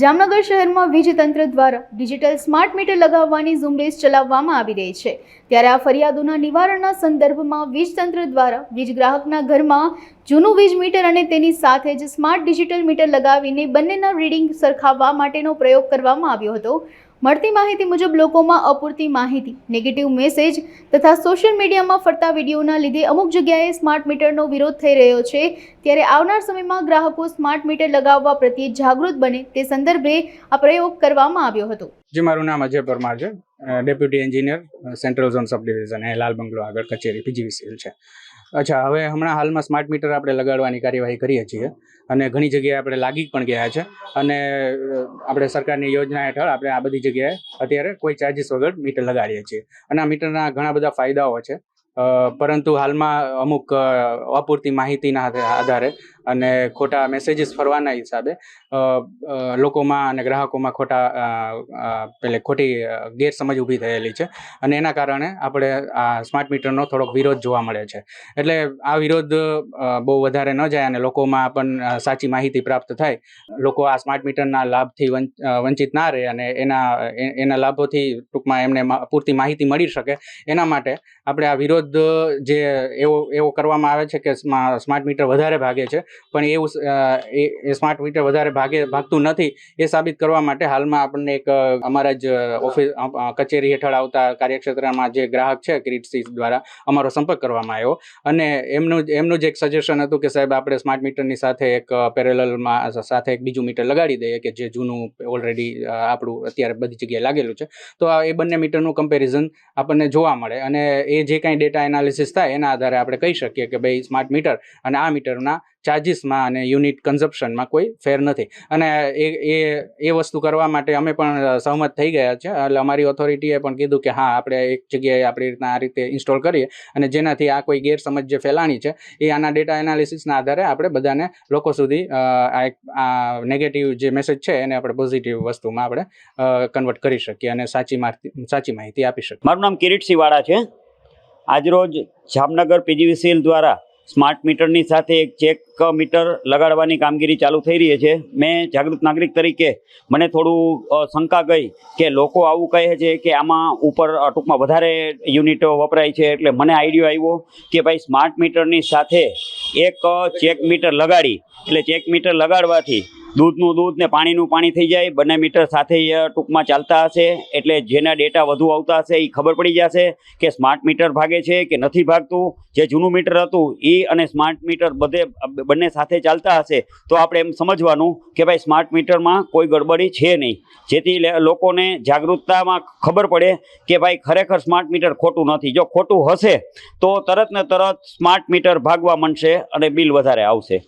જામનગર શહેરમાં વીજ તંત્ર દ્વારા ડિજિટલ સ્માર્ટ મીટર લગાવવાની ઝુંબેશ ચલાવવામાં આવી રહી છે। ત્યારે આ ફરિયાદોના નિવારણના સંદર્ભમાં વીજ તંત્ર દ્વારા વીજ ગ્રાહકના ઘરમાં જૂનું વીજ મીટર અને તેની સાથે જ સ્માર્ટ ડિજિટલ મીટર લગાવીને બંનેના રીડિંગ સરખાવવા માટેનો પ્રયોગ કરવામાં આવ્યો હતો। મળતી માહિતી મુજબ લોકોમાં અપૂરતી માહિતી, નેગેટિવ મેસેજ તથા સોશિયલ મીડિયામાં ફરતા વિડીયોના લીધે અમુક જગ્યાએ સ્માર્ટ મીટરનો વિરોધ થઈ રહ્યો છે। ત્યારે આવનાર સમયમાં ગ્રાહકો સ્માર્ટ મીટર લગાવવા પ્રત્યે જાગૃત બને તે સંદર્ભે આ પ્રયોગ કરવામાં આવ્યો હતો। જે મારું નામ અજય પરમાર છે, deputy engineer central zone sub division એ લાલ બંગલો આગળ કચેરી પીજીવીસીએલ છે। અચ્છા, હવે હમણાં હાલમાં સ્માર્ટ મીટર આપણે લગાડવાની કાર્યવાહી કરીએ છીએ અને ઘણી જગ્યાએ આપણે લાગી પણ ગયા છે અને આપણે સરકારની યોજના હેઠળ આપણે આ બધી જગ્યાએ અત્યારે કોઈ ચાર્જિસ વગર મીટર લગાડીએ છીએ અને આ મીટરના ઘણા બધા ફાયદાઓ છે, પરંતુ હાલમાં અમુક અપૂરતી માહિતીના આધારે અને ખોટા મેસેજીસ ફરવાના હિસાબે લોકોમાં અને ગ્રાહકોમાં ખોટી ગેરસમજ ઊભી થયેલી છે અને એના કારણે આપણે આ સ્માર્ટ મીટરનો થોડોક વિરોધ જોવા મળે છે। એટલે આ વિરોધ બહુ વધારે ન જાય અને લોકોમાં પણ સાચી માહિતી પ્રાપ્ત થાય, લોકો આ સ્માર્ટ મીટરના લાભથી વંચિત ના રહે અને એના લાભોથી ટૂંકમાં એમને પૂરતી માહિતી મળી શકે, એના માટે આપણે આ વિરોધ જે એવો કરવામાં આવે છે કે સ્માર્ટ મીટર વધારે ભાગે છે, પણ એવું એ સ્માર્ટ મીટર વધારે ભાગતું નથી એ સાબિત કરવા માટે હાલમાં આપણને એક અમારા જ ઓફિસ કચેરી હેઠળ આવતા કાર્યક્ષેત્રમાં જે ગ્રાહક છે કિરીટસી દ્વારા અમારો સંપર્ક કરવામાં આવ્યો અને એમનું જ એક સજેશન હતું કે સાહેબ આપણે સ્માર્ટ મીટરની સાથે એક પેરેલલમાં સાથે એક બીજું મીટર લગાડી દઈએ કે જે જૂનું ઓલરેડી આપણું અત્યારે બધી જગ્યાએ લાગેલું છે, તો એ બંને મીટરનું કમ્પેરિઝન આપણને જોવા મળે અને એ જે કાંઈ ડેટા એનાલિસિસ થાય એના આધારે આપણે કહી શકીએ કે ભાઈ સ્માર્ટ મીટર અને આ મીટરના ચાર્જિસમાં અને યુનિટ કન્ઝપ્શનમાં કોઈ ફેર નથી અને એ વસ્તુ કરવા માટે અમે પણ સહમત થઈ ગયા છે। એટલે અમારી ઓથોરિટીએ પણ કીધું કે હા, આપણે એક જગ્યાએ આપણી રીતના આ રીતે ઇન્સ્ટોલ કરીએ અને જેનાથી આ કોઈ ગેરસમજ જે ફેલાણી છે એ આના ડેટા એનાલિસિસના આધારે આપણે બધાને લોકો સુધી આ નેગેટિવ જે મેસેજ છે એને આપણે પોઝિટિવ વસ્તુમાં આપણે કન્વર્ટ કરી શકીએ અને સાચી માહિતી આપી શકીએ। મારું નામ કિરીટસી વાળા છે। આજરોજ જામનગર પીજીવીસીએલ દ્વારા સ્માર્ટ મીટરની સાથે એક ચેક મીટર લગાડવાની કામગીરી ચાલુ થઈ રહી છે। મેં જાગૃત નાગરિક તરીકે મને થોડું શંકા ગઈ કે લોકો આવું કહે છે કે આમાં ઉપર ટૂંકમાં વધારે યુનિટો વપરાય છે, એટલે મને આઈડિયો આવ્યો કે ભાઈ સ્માર્ટ મીટરની સાથે એક ચેક મીટર લગાડી, એટલે ચેક મીટર લગાડવાથી દૂધનું દૂધ ને પાણીનું પાણી થઈ જાય, બંને મીટર સાથે ટૂંકમાં ચાલતા હશે, એટલે જેના ડેટા વધુ આવતા હશે એ ખબર પડી જશે કે સ્માર્ટ મીટર ભાગે છે કે નથી ભાગતું। જે જૂનું મીટર હતું એ અને સ્માર્ટ મીટર બંને સાથે ચાલતા હશે તો આપણે એમ સમજવાનું કે ભાઈ સ્માર્ટ મીટરમાં કોઈ ગડબડી છે નહીં, જેથી લોકોને જાગૃતતામાં ખબર પડે કે ભાઈ ખરેખર સ્માર્ટ મીટર ખોટું નથી। જો ખોટું હશે તો તરત ને તરત સ્માર્ટ મીટર ભાગવા માંડશે અને બિલ વધારે આવશે।